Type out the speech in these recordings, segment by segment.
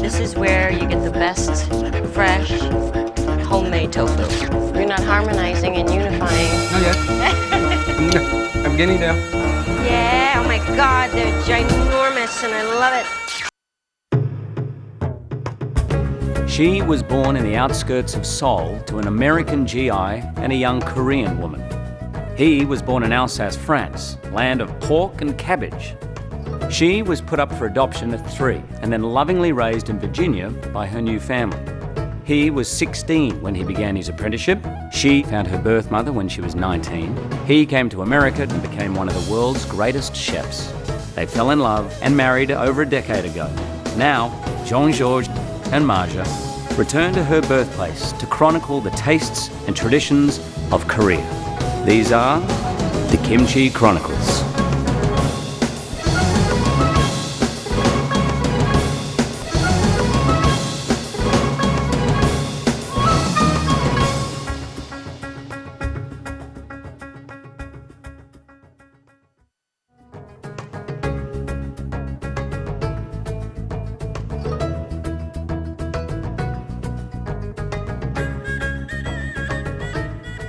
This is where you get the best, fresh, homemade tofu. You're not harmonizing and unifying. Not yet. I'm getting there. Yeah, oh my God, they're ginormous and I love it. She was born in the outskirts of Seoul to an American GI and a young Korean woman. He was born in Alsace, France, land of pork and cabbage. She was put up for adoption at 3 and then lovingly raised in Virginia by her new family. He was 16 when he began his apprenticeship. She found her birth mother when she was 19. He came to America and became one of the world's greatest chefs. They fell in love and married over a decade ago. Now, Jean-Georges and Marja return to her birthplace to chronicle the tastes and traditions of Korea. These are the Kimchi Chronicles.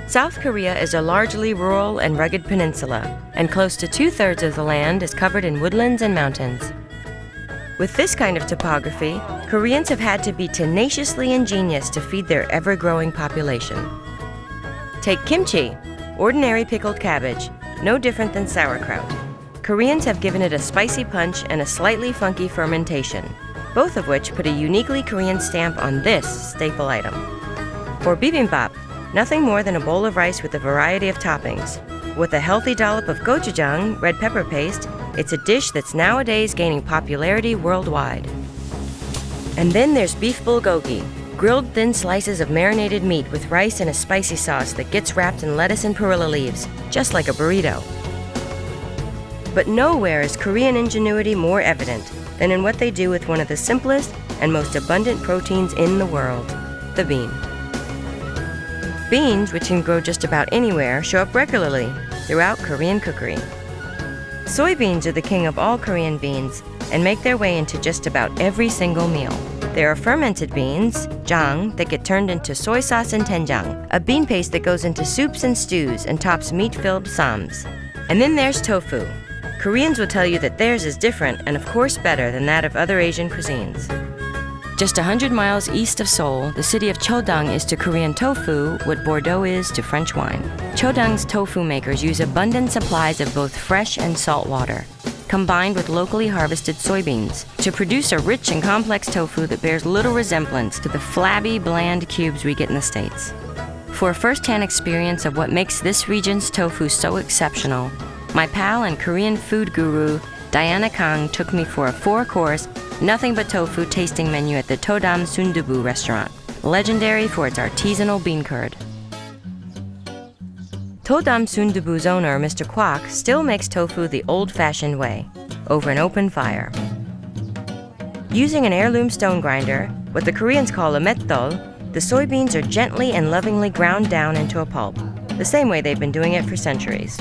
South Korea is a largely rural and rugged peninsula, and close to 2/3 of the land is covered in woodlands and mountains. With this kind of topography, Koreans have had to be tenaciously ingenious to feed their ever-growing population. Take kimchi, ordinary pickled cabbage, no different than sauerkraut. Koreans have given it a spicy punch and a slightly funky fermentation, both of which put a uniquely Korean stamp on this staple item. For bibimbap, nothing more than a bowl of rice with a variety of toppings. With a healthy dollop of gochujang, red pepper paste, it's a dish that's nowadays gaining popularity worldwide. And then there's beef bulgogi, grilled thin slices of marinated meat with rice and a spicy sauce that gets wrapped in lettuce and perilla leaves, just like a burrito. But nowhere is Korean ingenuity more evident than in what they do with one of the simplest and most abundant proteins in the world, the bean. Beans, which can grow just about anywhere, show up regularly throughout Korean cookery. Soybeans are the king of all Korean beans and make their way into just about every single meal. There are fermented beans, jang, that get turned into soy sauce and doenjang, a bean paste that goes into soups and stews and tops meat-filled sams. And then there's tofu. Koreans will tell you that theirs is different and of course better than that of other Asian cuisines. Just 100 miles east of Seoul, the city of Chodang is to Korean tofu what Bordeaux is to French wine. Chodang's tofu makers use abundant supplies of both fresh and salt water, combined with locally harvested soybeans, to produce a rich and complex tofu that bears little resemblance to the flabby, bland cubes we get in the States. For a first-hand experience of what makes this region's tofu so exceptional, my pal and Korean food guru, Diana Kang, took me for a 4-course, nothing but tofu tasting menu at the Todam Sundubu restaurant, legendary for its artisanal bean curd. Todam Sundubu's owner, Mr. Kwok, still makes tofu the old-fashioned way, over an open fire. Using an heirloom stone grinder, what the Koreans call a metdol, the soybeans are gently and lovingly ground down into a pulp, the same way they've been doing it for centuries.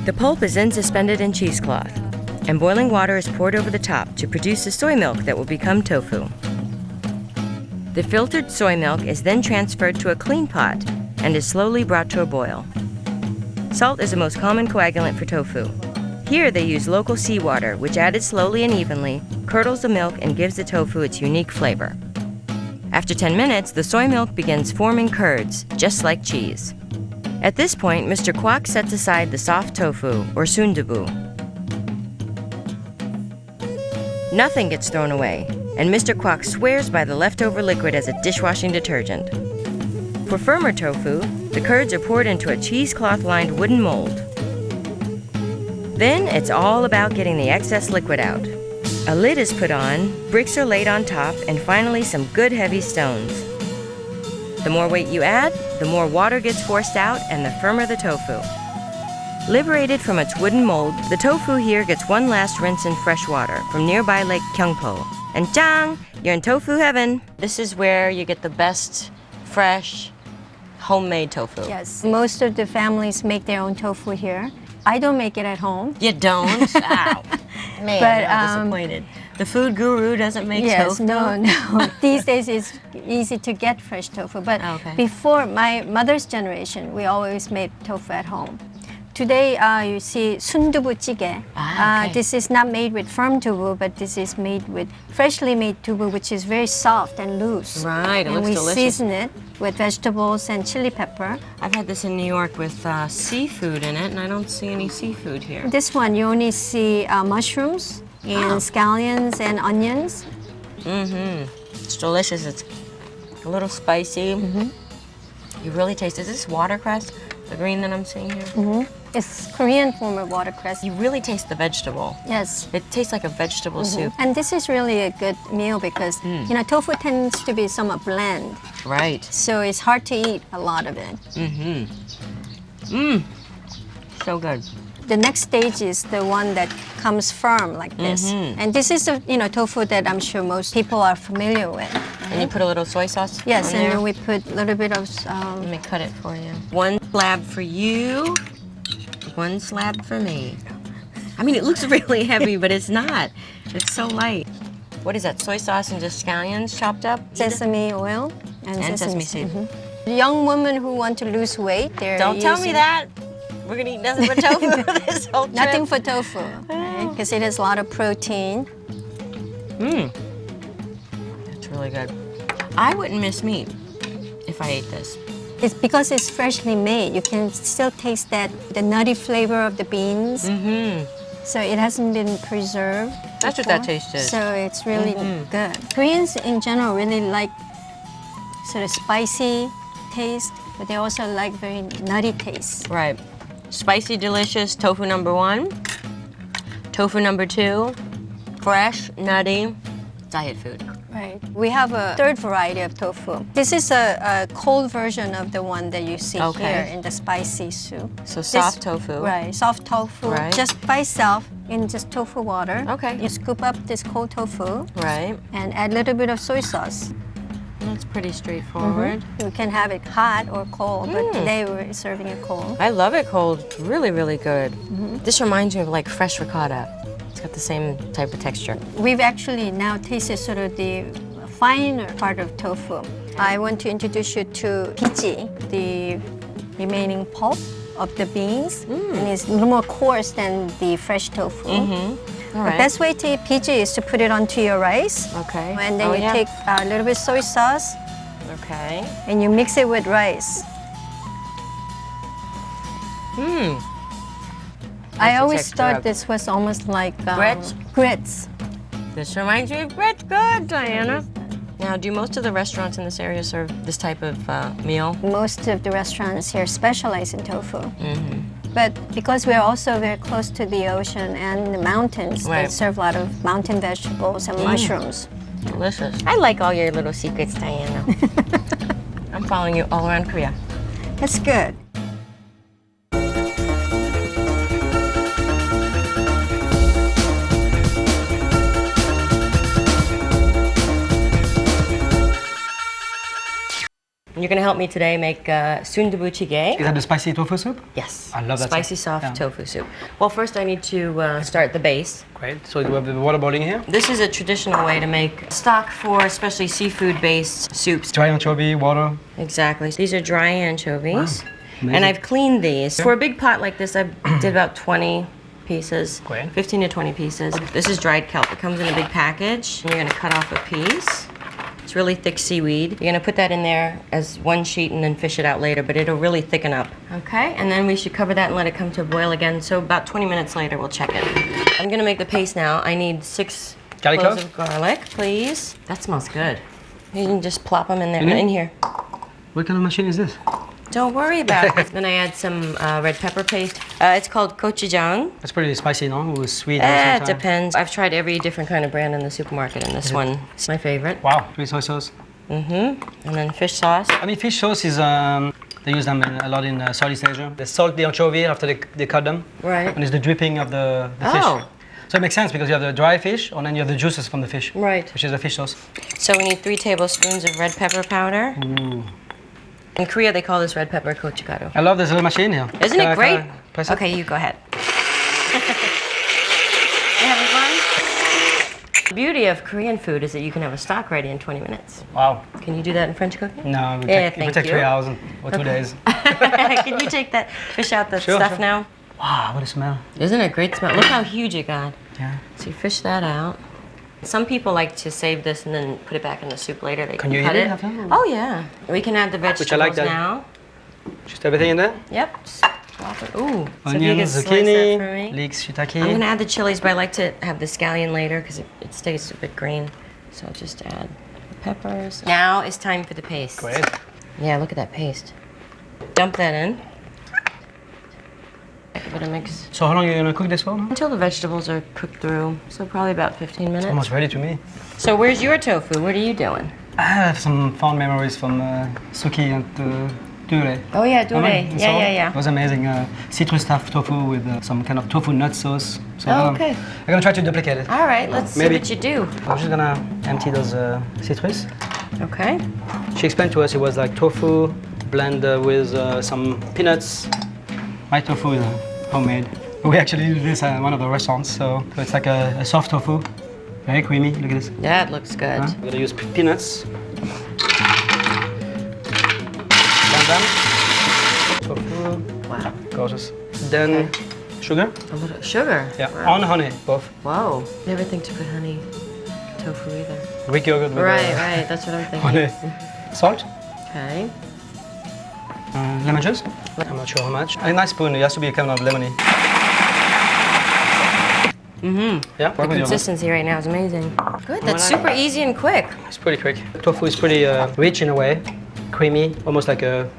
The pulp is then suspended in cheesecloth, and boiling water is poured over the top to produce the soy milk that will become tofu. The filtered soy milk is then transferred to a clean pot and is slowly brought to a boil. Salt is the most common coagulant for tofu. Here they use local seawater, which added slowly and evenly, curdles the milk and gives the tofu its unique flavor. After 10 minutes, the soy milk begins forming curds, just like cheese. At this point, Mr. Kwok sets aside the soft tofu, or sundubu. Nothing gets thrown away, and Mr. Kwok swears by the leftover liquid as a dishwashing detergent. For firmer tofu, the curds are poured into a cheesecloth-lined wooden mold. Then it's all about getting the excess liquid out. A lid is put on, bricks are laid on top, and finally some good heavy stones. The more weight you add, the more water gets forced out and the firmer the tofu. Liberated from its wooden mold, the tofu here gets one last rinse in fresh water from nearby Lake Gyeongpo. And jang, you're in tofu heaven. This is where you get the best, fresh, homemade tofu. Yes, most of the families make their own tofu here. I don't make it at home. You don't? Ow. Man, I'm disappointed. The food guru doesn't make tofu? No. These days it's easy to get fresh tofu. But before my mother's generation, we always made tofu at home. Today you see sundubu jjigae. This is not made with firm dubu, but this is made with freshly made dubu, which is very soft and loose. Right, it looks delicious. And we season it with vegetables and chili pepper. I've had this in New York with seafood in it, and I don't see any seafood here. This one, you only see mushrooms and scallions and onions. It's delicious. It's a little spicy. You really taste, is this watercress? The green that I'm seeing here? It's Korean form of watercress. You really taste the vegetable. Yes. It tastes like a vegetable soup. And this is really a good meal because, you know, tofu tends to be somewhat bland. Right. So it's hard to eat a lot of it. So good. The next stage is the one that comes firm like this. And this is a, you know, tofu that I'm sure most people are familiar with. And you put a little soy sauce Yes, on and there? then we put a little bit of... Let me cut it for you. One slab for you, one slab for me. I mean, it looks really heavy, but it's not. It's so light. What is that, soy sauce and just scallions chopped up? sesame oil and sesame seed. Young women who want to lose weight, they're Don't tell me using- that. We're gonna eat nothing but tofu this whole trip. Nothing for tofu, because it has a lot of protein. It's really good. I wouldn't miss meat if I ate this. It's because it's freshly made. You can still taste the nutty flavor of the beans. So it hasn't been preserved. That's what before. that taste is. So it's really good. Koreans in general really like sort of spicy taste, but they also like very nutty taste. Right. Spicy, delicious, tofu number 1. Tofu number 2. Fresh, nutty, diet food. Right. We have a third variety of tofu. This is a cold version of the one that you see here in the spicy soup. So soft tofu. Right, soft tofu, Right. just by itself in just tofu water. Okay. You scoop up this cold tofu Right. and add a little bit of soy sauce. That's pretty straightforward. You can have it hot or cold, but today we're serving it cold. I love it cold. It's really, really good. This reminds me of like fresh ricotta. It's got the same type of texture. We've actually now tasted sort of the finer part of tofu. I want to introduce you to pichi, the remaining pulp of the beans, and it's a little more coarse than the fresh tofu. All The right. best way to eat pichi is to put it onto your rice. Okay. And then you take a little bit soy sauce Okay. and you mix it with rice. I always texture thought of- this was almost like Grits? grits. This reminds me of grits. Good, Diana. Now, do most of the restaurants in this area serve this type of meal? Most of the restaurants here specialize in tofu. But because we're also very close to the ocean and the mountains, they Right. serve a lot of mountain vegetables and mushrooms. Delicious. I like all your little secrets, Diana. I'm following you all around Korea. That's good. You're gonna help me today make sundubu jjigae. Is that the spicy tofu soup? Yes. I love that Spicy soup. soft Yeah. tofu soup. Well, first I need to start the base. Great. So we have the water boiling here. This is a traditional way to make stock for especially seafood-based soups. Dry anchovy, water. Exactly. These are dry anchovies. Wow. And Amazing. I've cleaned these. For a big pot like this, I did about 20 pieces. Great. 15 to 20 pieces. This is dried kelp. It comes in a big package. And you're gonna cut off a piece. It's really thick seaweed. You're gonna put that in there as one sheet and then fish it out later, but it'll really thicken up. Okay, and then we should cover that and let it come to a boil again. So about 20 minutes later, we'll check it. I'm gonna make the paste now. I need 6 Garlic cloves cloves? of garlic, please. That smells good. You can just plop them in there, Mhm. in here. What kind of machine is this? Don't worry about it. Then I add some red pepper paste. It's called gochujang. It's pretty spicy, no? With sweet. It depends. I've tried every different kind of brand in the supermarket, and this one is my favorite. Wow. Sweet soy sauce. And then fish sauce. I mean, fish sauce is they use them a lot in Southeast Asia. They salt the anchovy after they cut them, Right. and it's the dripping of the fish. Oh. So it makes sense because you have the dry fish, and then you have the juices from the fish. Right. Which is the fish sauce. So we need 3 tablespoons of red pepper powder. Ooh. In Korea, they call this red pepper gochugaru. I love this little machine here. Isn't Can it I great? press it? Okay, you go ahead. beauty of Korean food is that you can have a stock ready in 20 minutes. Wow. Can you do that in French cooking? No, it would take 3 hours or 2 days. Can you take that fish out the stuff now? Wow, what a smell. Isn't it a great smell? Look how huge it got. Yeah. So you fish that out. Some people like to save this and then put it back in the soup later. They Can you cut eat it after? Oh yeah. We can add the vegetables Which I like that. now. Just everything in there? Yep. Just drop it. Ooh. So if you Onions, could slice that for me. zucchini, leeks, shiitake. I'm gonna add the chilies, but I like to have the scallion later because it stays a bit green. So I'll just add the peppers. Now it's time for the paste. Great. Yeah, look at that paste. Dump that in. Give it a mix. So how long are you gonna cook this for? Until the vegetables are cooked through. So probably about 15 minutes. It's almost ready to me. So where's your tofu? What are you doing? I have some fond memories from Suki and Dure. Oh yeah, dure. In Seoul. Yeah. It was amazing. Citrus stuffed tofu with some kind of tofu nut sauce. So Okay. I'm gonna try to duplicate it. All right, let's Maybe. see what you do. I'm just gonna empty those citrus. Okay. She explained to us it was like tofu blend with some peanuts. My tofu is homemade. We actually do this at one of the restaurants, so it's like a soft tofu, very creamy. Look at this. That looks good. We're gonna use peanuts. Blend them. Tofu. Wow. Gorgeous. Then sugar. A little sugar. Yeah. Wow. On honey, both. Whoa. Never think to put honey tofu either. Greek yogurt with Right. That's what I'm thinking. honey. Salt. Okay. Lemon juice. I'm not sure how much. A nice spoon. It has to be kind of lemony. Mm-hmm. Yeah. The consistency right now is amazing. Good. That's super easy and quick. It's pretty quick. Tofu is pretty rich in a way, creamy, almost like a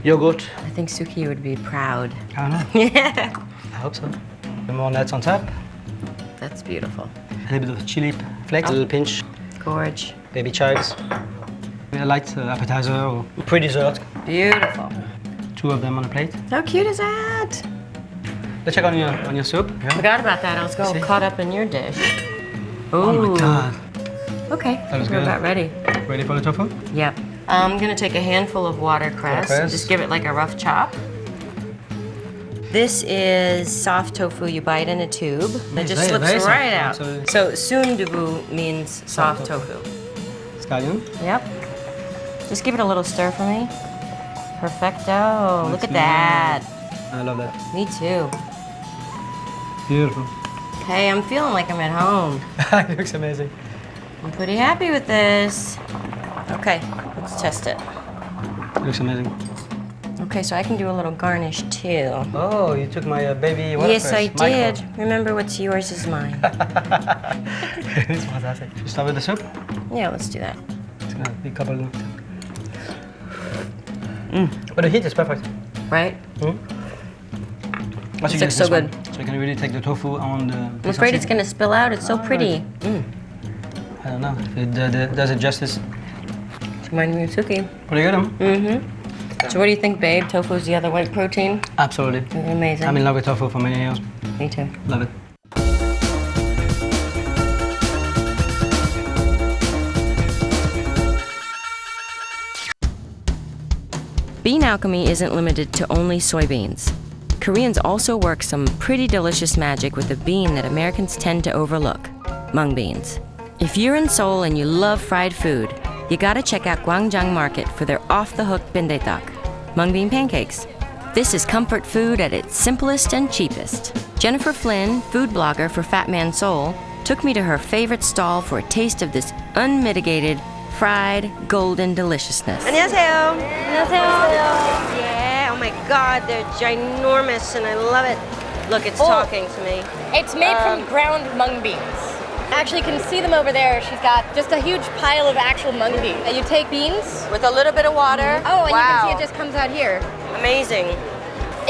yogurt. I think Suki would be proud. I don't know. Yeah. I hope so. More nuts on top. That's beautiful. A little bit of chili flakes, a little pinch. Gorge. Baby chives. A light appetizer or pre-dessert. Beautiful. 2 of them on a plate. How cute is that? Let's check on your soup. Yeah. Forgot about that. I was all See? caught up in your dish. Ooh. Oh my god. Okay. That was We're good. about ready. Ready for the tofu? Yep. I'm gonna take a handful of watercress and Watercress. just give it like a rough chop. This is soft tofu you buy it in a tube. It just very- slips very soft. right out. Absolutely. So sundubu means soft tofu. Scallion. Yep. Just give it a little stir for me. Perfecto. Look at me. that. I love that. Me too. Beautiful. Okay, I'm feeling like I'm at home. It looks amazing. I'm pretty happy with this. Okay, let's test it. It looks amazing. Okay, so I can do a little garnish too. Oh, you took my baby watercress. Yes, I did. Remember, what's yours is mine. It's fantastic. Should we start with the soup? Yeah, let's do that. It's gonna be a couple. But the heat is perfect. Right? Once you This looks get so this one, good. So you can really take the tofu on the. I'm afraid it's gonna spill out. It's so pretty. I don't know if it does it justice. It's reminding me of Suki. Pretty good, huh? Mm-hmm. So what do you think, babe? Tofu's the other white protein? Absolutely. Amazing. I'm in love with tofu for many years. Me too. Love it. Bean alchemy isn't limited to only soybeans. Koreans also work some pretty delicious magic with a bean that Americans tend to overlook, mung beans. If you're in Seoul and you love fried food, you gotta check out Gwangjang Market for their off-the-hook bindaetak, mung bean pancakes. This is comfort food at its simplest and cheapest. Jennifer Flynn, food blogger for Fat Man Seoul, took me to her favorite stall for a taste of this unmitigated, fried, golden deliciousness. 안녕하세요. 안녕하세요. Yeah, oh my God, they're ginormous and I love it. Look, it's talking to me. It's made from ground mung beans. Actually, you can see them over there. She's got just a huge pile of actual mung beans. And you take beans. With a little bit of water. Oh, and you can see it just comes out here. Amazing.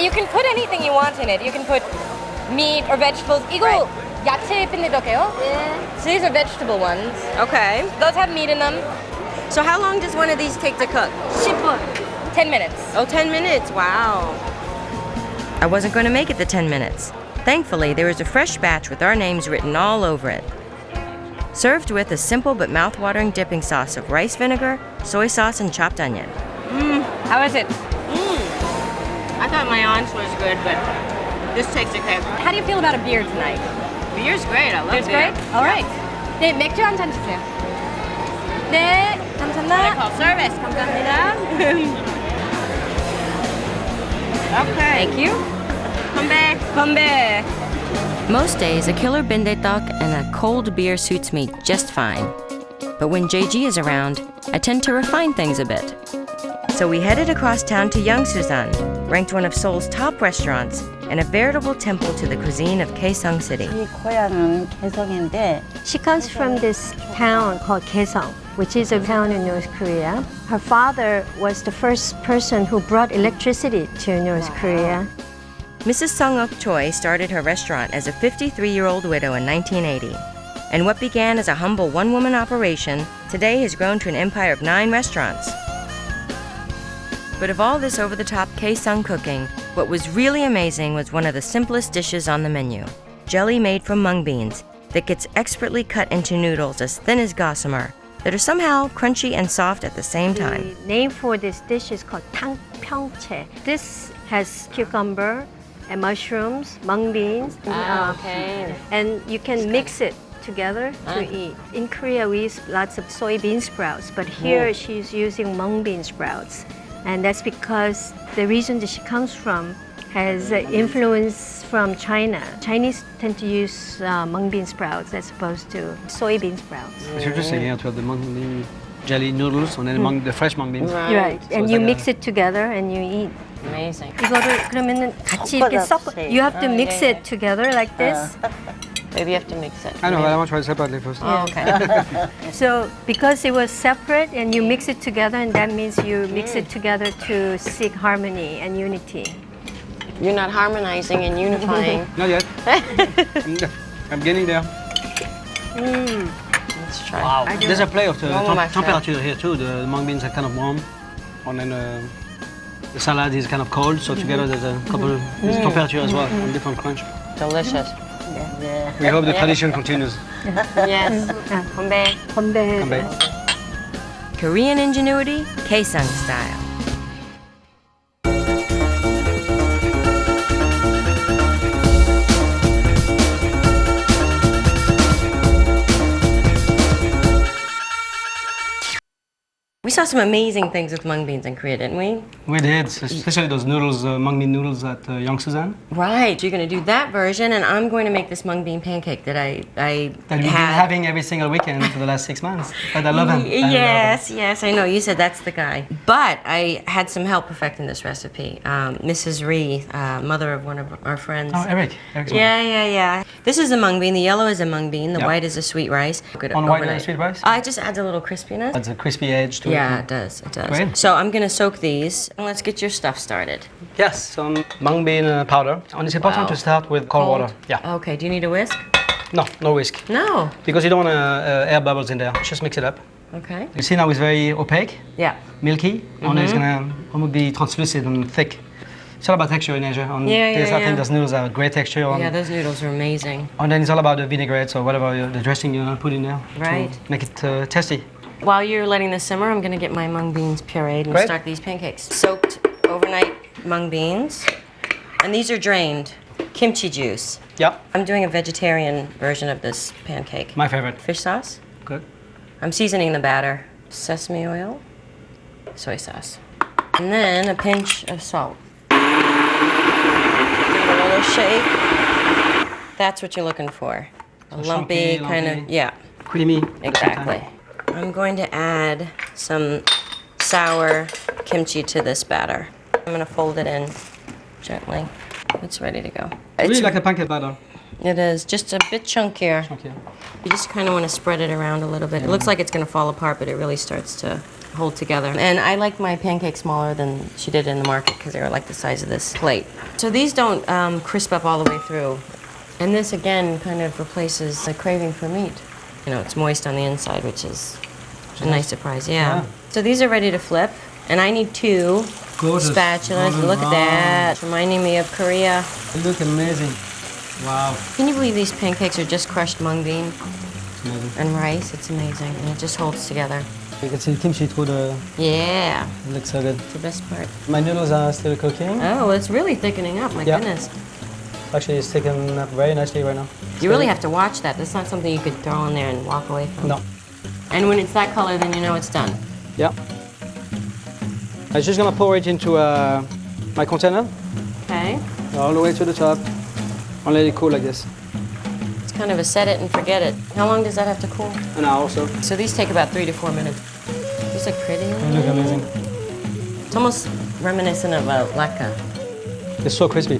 You can put anything you want in it. You can put meat or vegetables. 이거 야채 빈대떡이에요? Yeah. So these are vegetable ones. Okay. Those have meat in them. So how long does one of these take to cook? 10 minutes. Oh, 10 minutes. Wow. I wasn't going to make it the 10 minutes. Thankfully, there was a fresh batch with our names written all over it. Served with a simple but mouth-watering dipping sauce of rice vinegar, soy sauce, and chopped onion. How is it? I thought my aunt's was good, but this tastes okay. How do you feel about a beer tonight? Beer's great. I love Beer's beer. great? All right. 네, 맥주 한 잔 주세요. 네, 감사합니다. 서비스, 감사합니다. Okay. Thank you. 건배. 건배. Most days, a killer bindae-tteok and a cold beer suits me just fine. But when JG is around, I tend to refine things a bit. So we headed across town to Yeongsusan, ranked one of Seoul's top restaurants and a veritable temple to the cuisine of Kaesong City. 이 고향은 개성인데 She comes from this town called Kaesong, which is a town in North Korea. Her father was the first person who brought electricity to North Korea. Mrs. Sung-ok Choi started her restaurant as a 53-year-old widow in 1980. And what began as a humble one-woman operation today has grown to an empire of 9 restaurants. But of all this over-the-top Kaesong cooking, what was really amazing was one of the simplest dishes on the menu, jelly made from mung beans that gets expertly cut into noodles as thin as gossamer that are somehow crunchy and soft at the same time. The name for this dish is called tangpyeongchae. This has cucumber and mushrooms, mung beans, okay. and you can mix it together to eat. In Korea, we use lots of soybean sprouts, but here she's using mung bean sprouts. And that's because the region that she comes from has influence from China. Chinese tend to use mung bean sprouts as opposed to soybean sprouts. It's interesting here to have the mung bean jelly noodles and then the fresh mung beans. Right. So And it's you like mix it together and you eat. Amazing. 이거를 그러면은 같이 이렇게 섞어. You have to mix it together like this. Maybe you have to mix it. I know, but I want to try it separately first. Oh, okay. So because it was separate and you mix it together, and that means you mix it together to seek harmony and unity. You're not harmonizing and unifying. Not yet. I'm getting there. Let's try. Wow. There's a play of the One of my temperature here too. The mung beans are kind of warm, and then the salad is kind of cold. So together there's a couple there's temperature as well, and different crunch. Delicious. We hope the tradition continues. Yes. 건배. 건배. Come back. Korean ingenuity, Kaesong style. We saw some amazing things with mung beans in Korea, didn't we? We did, especially those noodles, mung bean noodles at Yeongsusan. Right. You're going to do that version, and I'm going to make this mung bean pancake that I That we've been having every single weekend for the last 6 months. But I love him. Yes, I know. You said that's the guy. But I had some help perfecting this recipe. Mrs. Ree, mother of one of our friends. Oh, Eric. Eric's Yeah. This is a mung bean. The yellow is a mung bean. The Yeah. white is a sweet rice. Good On white overnight. sweet rice? It just adds a little crispiness. That's a crispy edge to it. Yeah, it does. Great. So I'm going to soak these. And let's get your stuff started. Yes, some mung bean powder. And it's important to start with cold water. Yeah. Okay, do you need a whisk? No whisk. No. Because you don't want air bubbles in there. Just mix it up. Okay. You see now it's very opaque, Yeah. milky, and it's gonna almost be translucent and thick. It's all about texture in Asia. And I think those noodles are great texture. Yeah, those noodles are amazing. And then it's all about the vinaigrettes or whatever the dressing you put in there Right. to make it tasty. While you're letting this simmer, I'm going to get my mung beans pureed and Great. start these pancakes. Soaked overnight mung beans. And these are drained. Kimchi juice. Yeah, I'm doing a vegetarian version of this pancake. my favorite. Fish sauce. Good. I'm seasoning the batter. Sesame oil. Soy sauce. And then a pinch of salt. Give it a little shake. That's what you're looking for. A lumpy kind of, yeah. Creamy. Exactly. I'm going to add some sour kimchi to this batter. I'm going to fold it in gently. It's ready to go. Really like a pancake batter. It is just a bit chunkier. Okay. You just kind of want to spread it around a little bit. It looks like it's going to fall apart, but it really starts to hold together. And I like my pancakes smaller than she did in the market because they were like the size of this plate. So these don't crisp up all the way through. And this, again, kind of replaces the craving for meat. You know, it's moist on the inside, which is a nice surprise, yeah. So these are ready to flip, and I need 2 spatulas. Look at that, reminding me of Korea. They look amazing. Wow. Can you believe these pancakes are just crushed mung bean Amazing. and rice? It's amazing, and it just holds together. You can see the kimchi through the... Yeah, It looks so good. it's the best part. My noodles are still cooking. Oh, it's really thickening up, my Yeah. goodness. Actually, it's taken up very nicely right now. You really have to watch that. That's not something you could throw in there and walk away from. No. And when it's that color, then you know it's done. Yeah. I'm just gonna pour it into my container, Okay. all the way to the top, and let it cool like this. It's kind of a set it and forget it. How long does that have to cool? An hour also. So these take about 3 to 4 minutes. These look pretty. They look amazing. It's almost reminiscent of a lacca. It's so crispy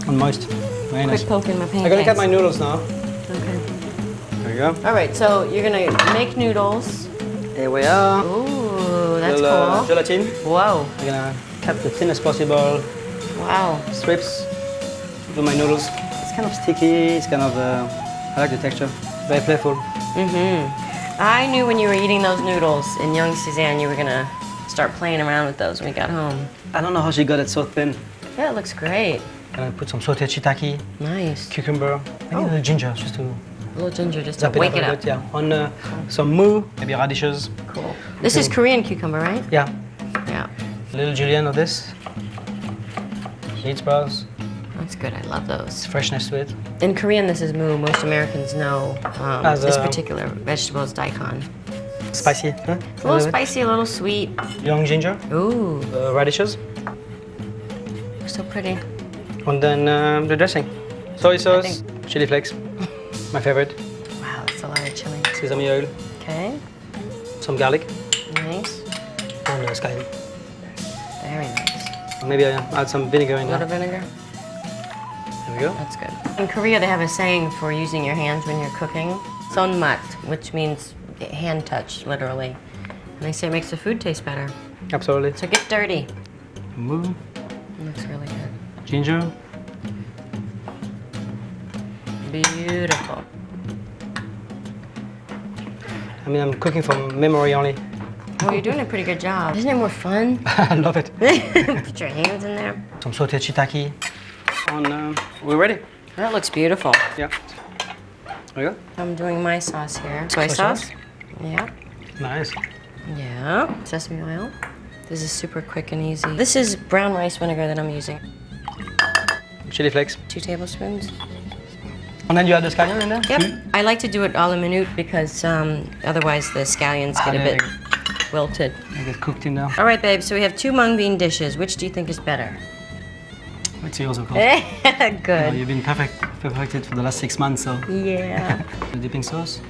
and moist. Very nice. Quick poke in my pancakes. I'm gonna cut my noodles now. Okay. There you go. All right, so you're gonna make noodles. Here we are. Ooh, that's Little, cool. gelatin. Whoa. I'm gonna cut the thinnest possible Wow. strips. Do my noodles. It's kind of sticky. It's kind of. I like the texture. Very playful. I knew when you were eating those noodles in young Suzanne, you were gonna start playing around with those when we got home. I don't know how she got it so thin. Yeah, it looks great. Gonna put some sauteed shiitake, Nice. cucumber, maybe a little ginger just to A little ginger just to zap it wake up it a up. bit. Yeah. On some mou, maybe radishes. Cool. This is Korean cucumber, right? Yeah. Yeah. A little julienne of this. Seed sprouts. That's good. I love those. It's freshness to it. In Korean, this is mu. Most Americans know As this a- particular vegetable is daikon. Spicy, huh? It's a little spicy, a little sweet. Young ginger, Ooh, radishes, so pretty. and then the dressing. Soy sauce, think- chili flakes, my favorite. Wow, that's a lot of chili. Sesame oil, Okay, some garlic, nice. and scallion. Very nice. Maybe I add some vinegar in A little there. vinegar. There we go. That's good. In Korea, they have a saying for using your hands when you're cooking, sonmat, which means hand touch, literally. And they say it makes the food taste better. Absolutely. So get dirty. Mou, Looks really good. ginger. Beautiful. I mean, I'm cooking from memory only. Oh, you're doing a pretty good job. Isn't it more fun? I love it. Put your hands in there. Some sauteed shiitake. And we're ready. That looks beautiful. Yeah. There you go. I'm doing my sauce here. Soy Soy sauce. sauce? Yeah. Nice. Yeah. Sesame oil. This is super quick and easy. This is brown rice vinegar that I'm using. Chili flakes. 2 tablespoons. And then you add the scallion in there? Yep. I like to do it a la minute because otherwise the scallions get a bit wilted. They get cooked in there. All right, babe. So we have 2 mung bean dishes. Which do you think is better? It's yours, of course. Good. You've been perfected for the last 6 months, so. Yeah. The dipping sauce.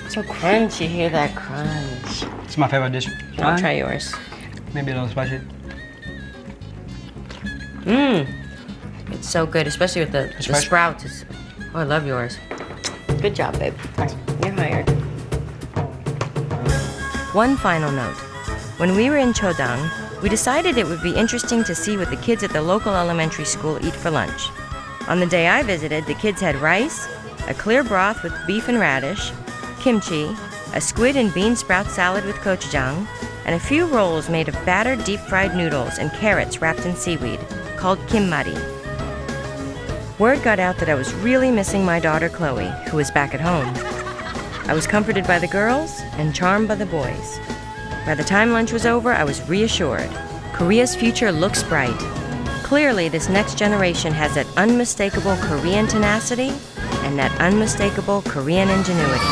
So crunchy. Hear that crunch. It's my favorite dish. I'll try yours. Maybe a little spicy. Mmm. It's so good, especially with the fresh. sprouts. Oh, I love yours. Good job, babe. Thanks. You're hired. One final note. When we were in Chodang, we decided it would be interesting to see what the kids at the local elementary school eat for lunch. On the day I visited, the kids had rice, a clear broth with beef and radish, kimchi, a squid and bean sprout salad with gochujang, and a few rolls made of battered deep-fried noodles and carrots wrapped in seaweed, called kimmari. Word got out that I was really missing my daughter Chloe, who was back at home. I was comforted by the girls and charmed by the boys. By the time lunch was over, I was reassured. Korea's future looks bright. Clearly, this next generation has that unmistakable Korean tenacity and that unmistakable Korean ingenuity.